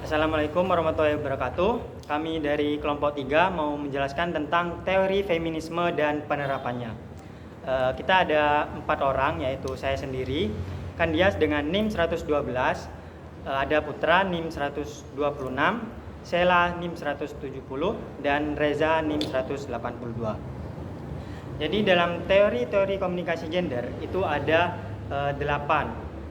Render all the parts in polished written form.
Assalamualaikum warahmatullahi wabarakatuh. Kami dari kelompok 3 mau menjelaskan tentang teori feminisme dan penerapannya. Kita ada 4 orang, yaitu saya sendiri, Kandias dengan NIM 112, ada Putra NIM 126, Sela NIM 170, dan Reza NIM 182. Jadi dalam teori-teori komunikasi gender itu ada 8,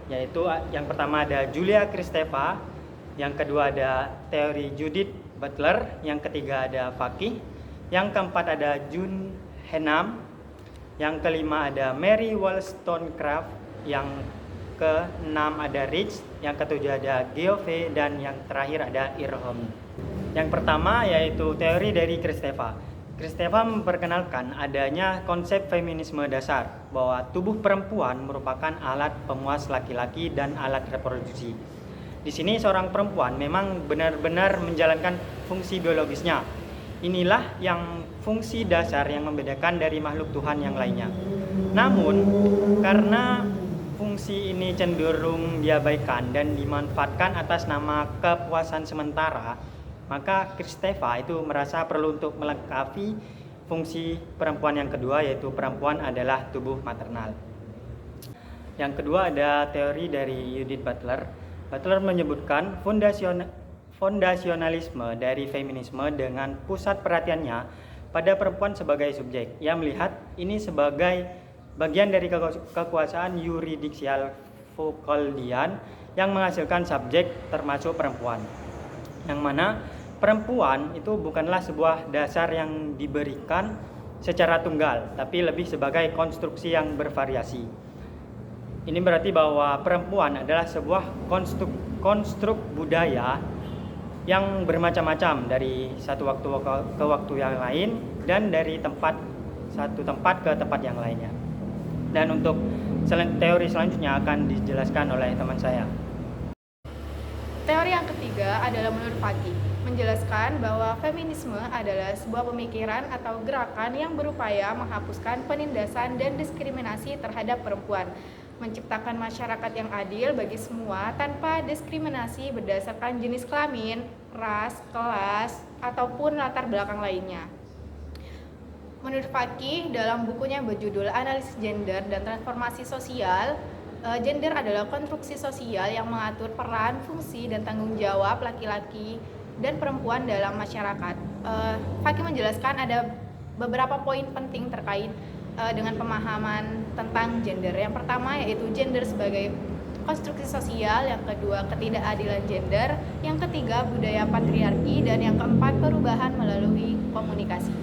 yaitu yang pertama ada Julia Kristeva, yang kedua ada teori Judith Butler, yang ketiga ada Fakih, yang keempat ada June Henam, yang kelima ada Mary Wollstonecraft, yang keenam ada Rich, yang ketujuh ada Geoffrey, dan yang terakhir ada Irhomi. Yang pertama yaitu teori dari Kristeva. Kristeva memperkenalkan adanya konsep feminisme dasar bahwa tubuh perempuan merupakan alat pemuas laki-laki dan alat reproduksi. Di sini seorang perempuan memang benar-benar menjalankan fungsi biologisnya. Inilah yang fungsi dasar yang membedakan dari makhluk Tuhan yang lainnya. Namun, karena fungsi ini cenderung diabaikan dan dimanfaatkan atas nama kepuasan sementara, maka Kristeva itu merasa perlu untuk melengkapi fungsi perempuan yang kedua, yaitu perempuan adalah tubuh maternal. Yang kedua ada teori dari Judith Butler. Butler menyebutkan fondasionalisme dari feminisme dengan pusat perhatiannya pada perempuan sebagai subjek. Ia melihat ini sebagai bagian dari kekuasaan yuridiksial Foucauldian yang menghasilkan subjek termasuk perempuan. Yang mana perempuan itu bukanlah sebuah dasar yang diberikan secara tunggal, tapi lebih sebagai konstruksi yang bervariasi. Ini berarti bahwa perempuan adalah sebuah konstruk budaya yang bermacam-macam dari satu waktu ke waktu yang lain dan dari satu tempat ke tempat yang lainnya. Dan untuk teori selanjutnya akan dijelaskan oleh teman saya. Teori yang ketiga adalah menurut Fakih, menjelaskan bahwa feminisme adalah sebuah pemikiran atau gerakan yang berupaya menghapuskan penindasan dan diskriminasi terhadap perempuan, menciptakan masyarakat yang adil bagi semua tanpa diskriminasi berdasarkan jenis kelamin, ras, kelas, ataupun latar belakang lainnya. Menurut Fakih, dalam bukunya berjudul Analisis Gender dan Transformasi Sosial, gender adalah konstruksi sosial yang mengatur peran, fungsi, dan tanggung jawab laki-laki dan perempuan dalam masyarakat. Fakih menjelaskan ada beberapa poin penting terkait dengan pemahaman tentang gender. Yang pertama yaitu gender sebagai konstruksi sosial, yang kedua ketidakadilan gender, yang ketiga budaya patriarki, dan yang keempat perubahan melalui komunikasi.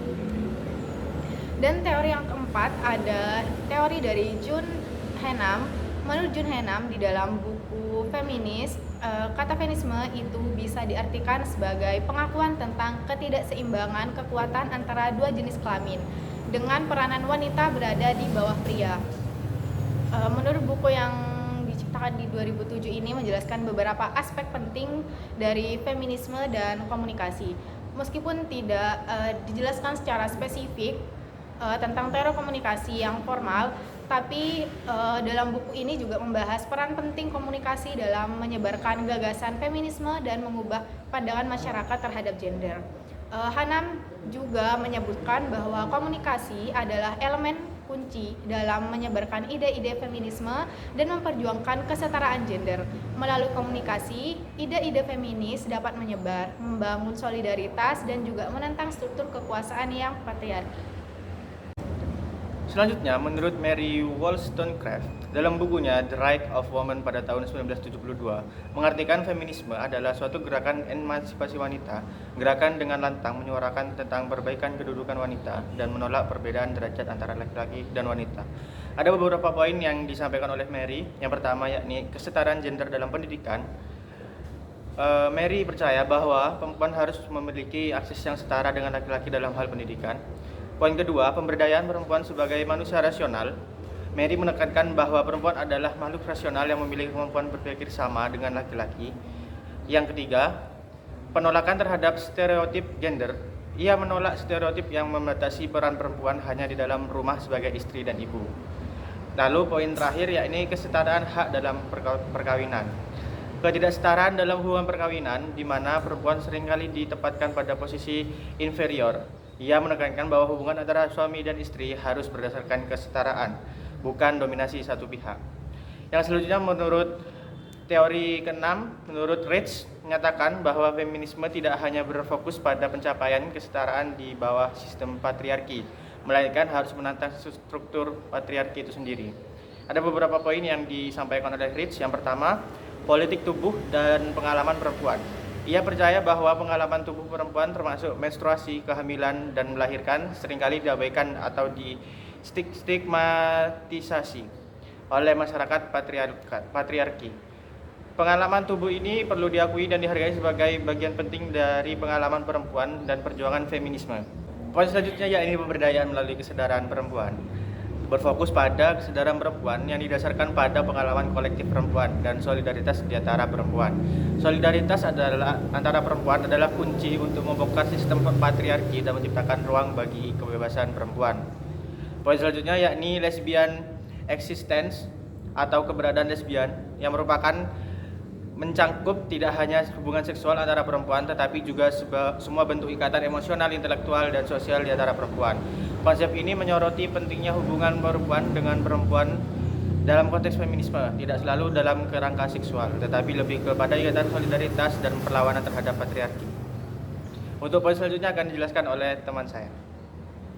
Dan teori yang keempat ada teori dari June Henam. Menurut June Henam, di dalam buku Feminis, kata feminisme itu bisa diartikan sebagai pengakuan tentang ketidakseimbangan kekuatan antara dua jenis kelamin dengan peranan wanita berada di bawah pria. Menurut buku yang diciptakan di 2007 ini menjelaskan beberapa aspek penting dari feminisme dan komunikasi. Meskipun tidak dijelaskan secara spesifik tentang teori komunikasi yang formal, tapi dalam buku ini juga membahas peran penting komunikasi dalam menyebarkan gagasan feminisme dan mengubah pandangan masyarakat terhadap gender. Hanam juga menyebutkan bahwa komunikasi adalah elemen kunci dalam menyebarkan ide-ide feminisme dan memperjuangkan kesetaraan gender. Melalui komunikasi, ide-ide feminis dapat menyebar, membangun solidaritas, dan juga menentang struktur kekuasaan yang patriarki. Selanjutnya, menurut Mary Wollstonecraft, dalam bukunya The Right of Woman pada tahun 1972, mengartikan feminisme adalah suatu gerakan emansipasi wanita, gerakan dengan lantang menyuarakan tentang perbaikan kedudukan wanita dan menolak perbedaan derajat antara laki-laki dan wanita. Ada beberapa poin yang disampaikan oleh Mary. Yang pertama yakni kesetaraan gender dalam pendidikan. Mary percaya bahwa perempuan harus memiliki akses yang setara dengan laki-laki dalam hal pendidikan. Poin kedua, pemberdayaan perempuan sebagai manusia rasional. Mary menekankan bahwa perempuan adalah makhluk rasional yang memiliki kemampuan berpikir sama dengan laki-laki. Yang ketiga, penolakan terhadap stereotip gender. Ia menolak stereotip yang membatasi peran perempuan hanya di dalam rumah sebagai istri dan ibu. Lalu poin terakhir yakni kesetaraan hak dalam perkawinan. Ketidaksetaraan dalam hubungan perkawinan, di mana perempuan seringkali ditempatkan pada posisi inferior. Ia menekankan bahwa hubungan antara suami dan istri harus berdasarkan kesetaraan, bukan dominasi satu pihak. Yang selanjutnya menurut teori keenam, menurut Reich menyatakan bahwa feminisme tidak hanya berfokus pada pencapaian kesetaraan di bawah sistem patriarki, melainkan harus menantang struktur patriarki itu sendiri. Ada beberapa poin yang disampaikan oleh Reich. Yang pertama, politik tubuh dan pengalaman perempuan. Ia percaya bahwa pengalaman tubuh perempuan termasuk menstruasi, kehamilan, dan melahirkan seringkali diabaikan atau stigmatisasi oleh masyarakat patriarki. Pengalaman tubuh ini perlu diakui dan dihargai sebagai bagian penting dari pengalaman perempuan dan perjuangan feminisme. Poin selanjutnya yakni pemberdayaan melalui kesadaran perempuan. Berfokus pada kesadaran perempuan yang didasarkan pada pengalaman kolektif perempuan dan solidaritas di antara perempuan. Solidaritas antara perempuan adalah kunci untuk membongkar sistem patriarki dan menciptakan ruang bagi kebebasan perempuan. Poin selanjutnya yakni lesbian existence atau keberadaan lesbian yang merupakan mencangkup tidak hanya hubungan seksual antara perempuan tetapi juga semua bentuk ikatan emosional, intelektual, dan sosial di antara perempuan. Konsep ini menyoroti pentingnya hubungan perempuan dengan perempuan dalam konteks feminisme, tidak selalu dalam kerangka seksual, tetapi lebih kepada ikatan solidaritas dan perlawanan terhadap patriarki. Untuk poin selanjutnya akan dijelaskan oleh teman saya.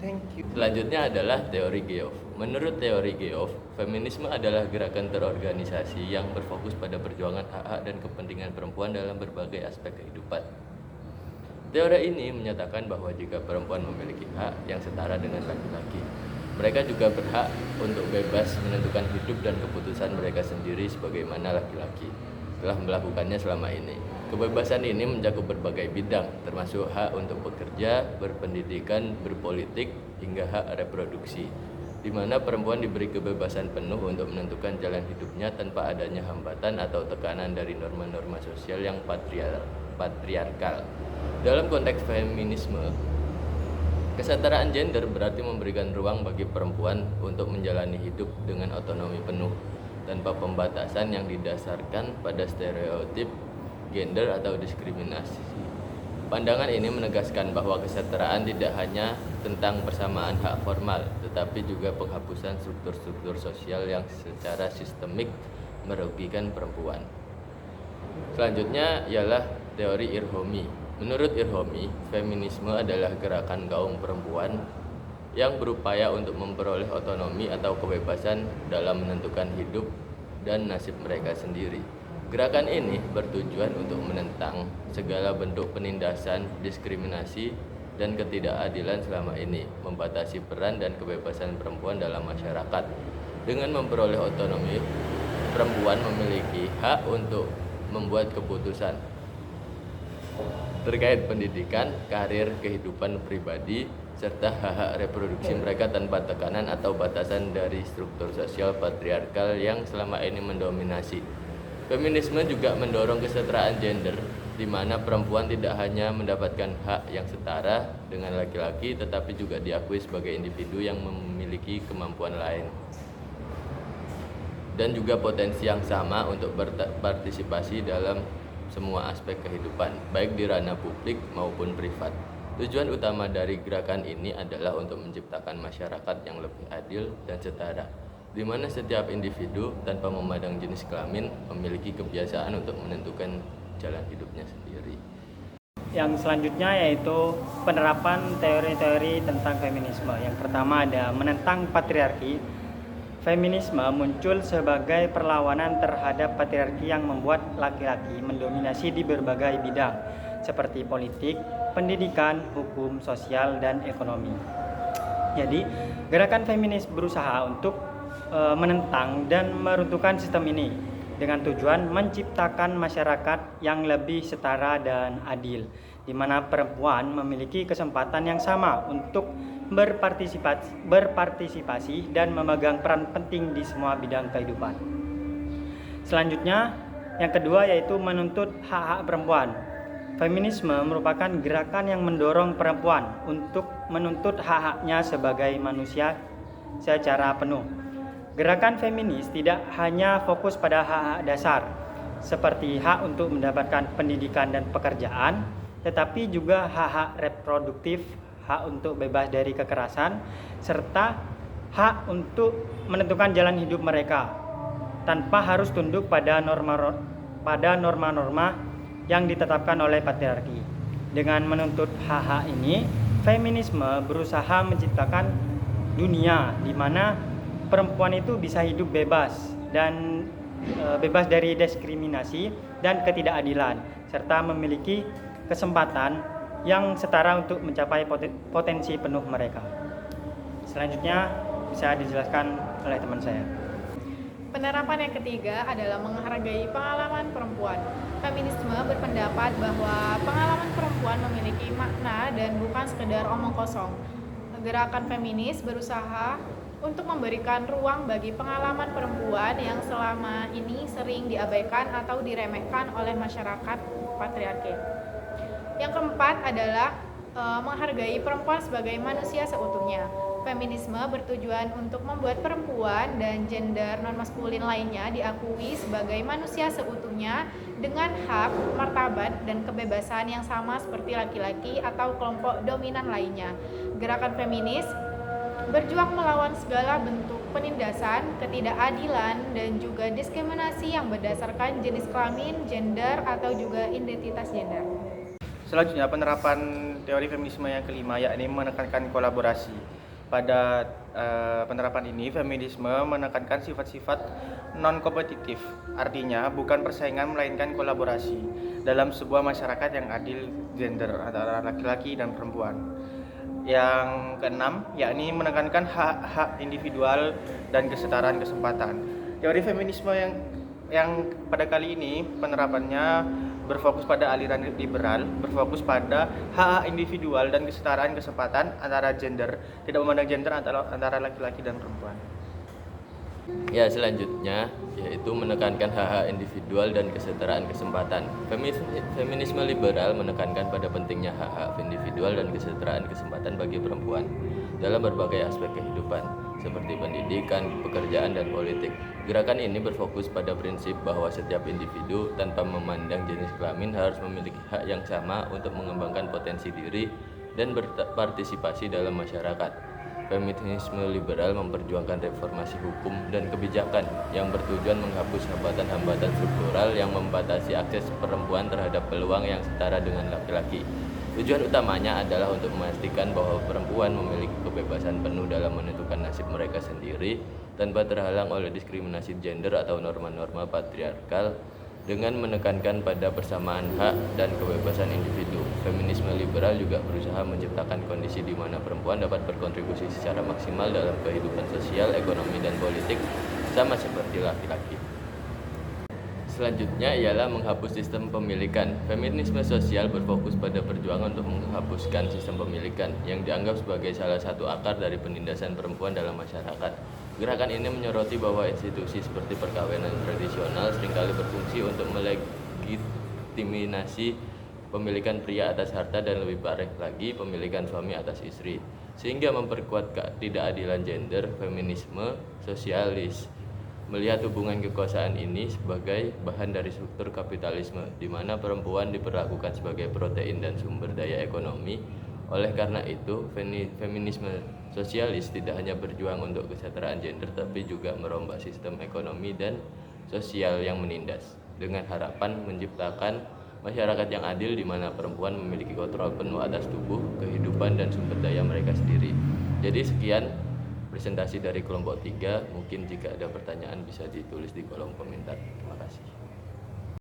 Thank you. Selanjutnya adalah teori Geoff. Menurut teori Geoff, feminisme adalah gerakan terorganisasi yang berfokus pada perjuangan hak-hak dan kepentingan perempuan dalam berbagai aspek kehidupan. Teori ini menyatakan bahwa jika perempuan memiliki hak yang setara dengan laki-laki, mereka juga berhak untuk bebas menentukan hidup dan keputusan mereka sendiri sebagaimana laki-laki telah melakukannya selama ini. Kebebasan ini mencakup berbagai bidang, termasuk hak untuk bekerja, berpendidikan, berpolitik, hingga hak reproduksi, di mana perempuan diberi kebebasan penuh untuk menentukan jalan hidupnya tanpa adanya hambatan atau tekanan dari norma-norma sosial yang patriarkal. Dalam konteks feminisme, kesetaraan gender berarti memberikan ruang bagi perempuan untuk menjalani hidup dengan otonomi penuh, tanpa pembatasan yang didasarkan pada stereotip gender atau diskriminasi. Pandangan ini menegaskan bahwa kesetaraan tidak hanya tentang persamaan hak formal, tetapi juga penghapusan struktur-struktur sosial yang secara sistemik merugikan perempuan. Selanjutnya ialah teori Irhomi. Menurut Irhomi, feminisme adalah gerakan kaum perempuan yang berupaya untuk memperoleh otonomi atau kebebasan dalam menentukan hidup dan nasib mereka sendiri. Gerakan ini bertujuan untuk menentang segala bentuk penindasan, diskriminasi, dan ketidakadilan selama ini, membatasi peran dan kebebasan perempuan dalam masyarakat. Dengan memperoleh otonomi, perempuan memiliki hak untuk membuat keputusan terkait pendidikan, karir, kehidupan pribadi, serta hak-hak reproduksi mereka tanpa tekanan atau batasan dari struktur sosial patriarkal yang selama ini mendominasi. Feminisme juga mendorong kesetaraan gender, di mana perempuan tidak hanya mendapatkan hak yang setara dengan laki-laki, tetapi juga diakui sebagai individu yang memiliki kemampuan lain dan juga potensi yang sama untuk berpartisipasi dalam semua aspek kehidupan, baik di ranah publik maupun privat. Tujuan utama dari gerakan ini adalah untuk menciptakan masyarakat yang lebih adil dan setara, di mana setiap individu tanpa memandang jenis kelamin memiliki kebiasaan untuk menentukan jalan hidupnya sendiri. Yang selanjutnya yaitu penerapan teori-teori tentang feminisme. Yang pertama ada menentang patriarki. Feminisme muncul sebagai perlawanan terhadap patriarki yang membuat laki-laki mendominasi di berbagai bidang seperti politik, pendidikan, hukum, sosial, dan ekonomi. Jadi, gerakan feminis berusaha untuk menentang dan meruntuhkan sistem ini dengan tujuan menciptakan masyarakat yang lebih setara dan adil, di mana perempuan memiliki kesempatan yang sama untuk berpartisipasi dan memegang peran penting di semua bidang kehidupan. Selanjutnya, yang kedua yaitu menuntut hak-hak perempuan. Feminisme merupakan gerakan yang mendorong perempuan untuk menuntut hak-haknya sebagai manusia secara penuh. Gerakan feminis tidak hanya fokus pada hak-hak dasar, seperti hak untuk mendapatkan pendidikan dan pekerjaan, tetapi juga hak-hak reproduktif, hak untuk bebas dari kekerasan, serta hak untuk menentukan jalan hidup mereka tanpa harus tunduk pada norma-norma yang ditetapkan oleh patriarki. Dengan menuntut hak-hak ini, feminisme berusaha menciptakan dunia di mana perempuan itu bisa hidup bebas dan bebas dari diskriminasi dan ketidakadilan, serta memiliki kesempatan yang setara untuk mencapai potensi penuh mereka. Selanjutnya bisa dijelaskan oleh teman saya. Penerapan yang ketiga adalah menghargai pengalaman perempuan. Feminisme berpendapat bahwa pengalaman perempuan memiliki makna dan bukan sekedar omong kosong. Gerakan feminis berusaha untuk memberikan ruang bagi pengalaman perempuan yang selama ini sering diabaikan atau diremehkan oleh masyarakat patriarki. Yang keempat adalah menghargai perempuan sebagai manusia seutuhnya. Feminisme bertujuan untuk membuat perempuan dan gender non-maskulin lainnya diakui sebagai manusia seutuhnya dengan hak, martabat, dan kebebasan yang sama seperti laki-laki atau kelompok dominan lainnya. Gerakan feminis berjuang melawan segala bentuk penindasan, ketidakadilan, dan juga diskriminasi yang berdasarkan jenis kelamin, gender, atau juga identitas gender. Selanjutnya, penerapan teori feminisme yang kelima, yakni menekankan kolaborasi. Pada penerapan ini, feminisme menekankan sifat-sifat non-kompetitif, artinya bukan persaingan melainkan kolaborasi dalam sebuah masyarakat yang adil gender antara laki-laki dan perempuan. Yang keenam, yakni menekankan hak-hak individual dan kesetaraan kesempatan. Teori feminisme yang pada kali ini penerapannya berfokus pada aliran liberal, berfokus pada hak individual dan kesetaraan kesempatan antara gender, tidak memandang gender antara laki-laki dan perempuan. Ya, selanjutnya yaitu menekankan hak-hak individual dan kesetaraan kesempatan. Feminisme liberal menekankan pada pentingnya hak-hak individual dan kesetaraan kesempatan bagi perempuan dalam berbagai aspek kehidupan, seperti pendidikan, pekerjaan, dan politik. Gerakan ini berfokus pada prinsip bahwa setiap individu tanpa memandang jenis kelamin harus memiliki hak yang sama untuk mengembangkan potensi diri dan berpartisipasi dalam masyarakat. Feminisme liberal memperjuangkan reformasi hukum dan kebijakan yang bertujuan menghapus hambatan-hambatan struktural yang membatasi akses perempuan terhadap peluang yang setara dengan laki-laki. Tujuan utamanya adalah untuk memastikan bahwa perempuan memiliki kebebasan penuh dalam menentukan nasib mereka sendiri tanpa terhalang oleh diskriminasi gender atau norma-norma patriarkal, dengan menekankan pada persamaan hak dan kebebasan individu. Feminisme liberal juga berusaha menciptakan kondisi di mana perempuan dapat berkontribusi secara maksimal dalam kehidupan sosial, ekonomi, dan politik sama seperti laki-laki. Selanjutnya ialah menghapus sistem pemilikan. Feminisme sosial berfokus pada perjuangan untuk menghapuskan sistem pemilikan yang dianggap sebagai salah satu akar dari penindasan perempuan dalam masyarakat. Gerakan ini menyoroti bahwa institusi seperti perkawinan tradisional seringkali berfungsi untuk melegitimasi pemilikan pria atas harta dan lebih parah lagi pemilikan suami atas istri, sehingga memperkuat ketidakadilan gender. Feminisme sosialis melihat hubungan kekuasaan ini sebagai bahan dari struktur kapitalisme, di mana perempuan diperlakukan sebagai protein dan sumber daya ekonomi. Oleh karena itu, feminisme sosialis tidak hanya berjuang untuk kesetaraan gender, tapi juga merombak sistem ekonomi dan sosial yang menindas, dengan harapan menciptakan masyarakat yang adil di mana perempuan memiliki kontrol penuh atas tubuh, kehidupan, dan sumber daya mereka sendiri. Jadi sekian presentasi dari kelompok 3, mungkin jika ada pertanyaan bisa ditulis di kolom komentar. Terima kasih.